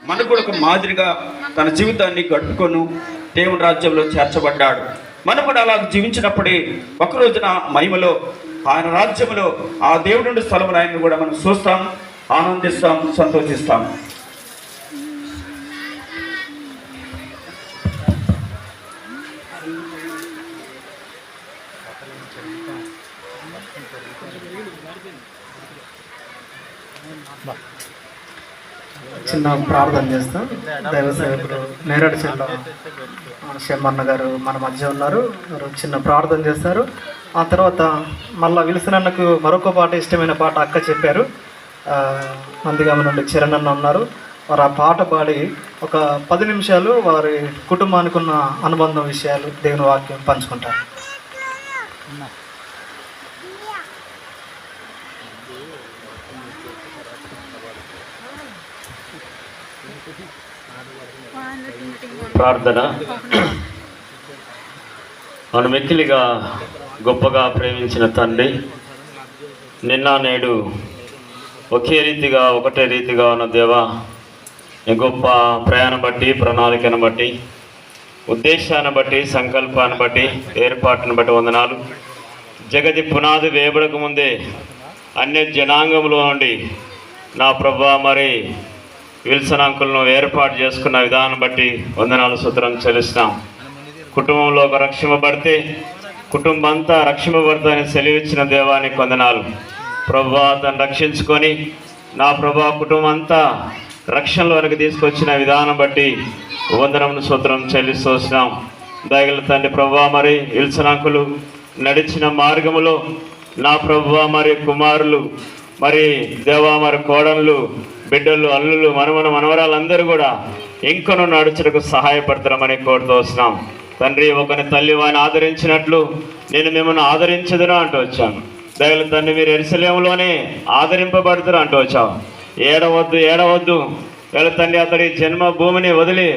మనకు కూడా ఒక మాదిరిగా తన జీవితాన్ని గడుపుకొని దేవుని రాజ్యంలో చేర్చబడ్డాడు. మనం కూడా అలా జీవించినప్పుడే ఒక రోజున మహిమలో ఆయన రాజ్యంలో ఆ దేవుడి స్థలంలో ఆయన్ని కూడా మనం చూస్తాం, ఆనందిస్తాం, సంతోషిస్తాం. చిన్న ప్రార్థన చేస్తాం. దైవ సేవకులు నేరేడు చెల్ల శమ్మన్న గారు మన మధ్య ఉన్నారు. చిన్న ప్రార్థన చేస్తారు. ఆ తర్వాత మళ్ళీ విల్సనన్నకు మరొక పాట, ఇష్టమైన పాట అక్క చెప్పారు. నందిగామ నుండి చరణ్ అన్న ఉన్నారు. వారు ఆ పాట పాడి ఒక 10 నిమిషాలు వారి కుటుంబానికి ఉన్న అనుబంధం విషయాలు, దేవుని వాక్యం పంచుకుంటారు. ప్రార్థన. మనం మిక్కిలిగా గొప్పగా ప్రేమించిన తండ్రి, నిన్న నేడు ఒకే రీతిగా ఒకటే రీతిగా ఉన్న దేవా, నీ గొప్ప ప్రయాణం బట్టి, ప్రణాళికను బట్టి, ఉద్దేశాన్ని బట్టి, సంకల్పాన్ని బట్టి, ఏర్పాటును బట్టి వందనాలు. జగతి పునాది వేయబడక ముందే అన్య జనాంగంలో నుండి నా ప్రభా మరి విల్సన్ అంకుల్ను ఏర్పాటు చేసుకున్న విధానం బట్టి వందనాలు స్తోత్రం చెల్లిస్తున్నాం. కుటుంబంలో ఒక రక్షింపబడితే కుటుంబం అంతా రక్షింపబడతానని సెలవిచ్చిన దేవానికి వందనాలు. ప్రభువా తను రక్షించుకొని నా ప్రభా కుటుంబం అంతా రక్షణలోనికి తీసుకొచ్చిన విధానం బట్టి వందనమును స్తోత్రం చెల్లిస్తున్నాం. దయగల తండ్రి ప్రభువా మరి విల్సన్ అంకులు నడిచిన మార్గములో నా ప్రభువా మరి కుమారులు మరి దేవా మరి కోడళ్ళు, బిడ్డలు, అల్లులు, మనవరాలందరూ కూడా ఇంకను నడుచుటకు సహాయపడతారమని కోరుతూ వస్తున్నాం. తండ్రి, ఒకని తల్లి వాడిని ఆదరించినట్లు నేను మిమ్మల్ని ఆదరించదును అంటూ వచ్చాను. దయగల తండ్రి, మీరు యెరూషలేములోనే ఆదరింపబడతారు అంటూ వచ్చావు. ఏడవద్దు దయగల తండ్రి, అతడి జన్మ భూమిని వదిలి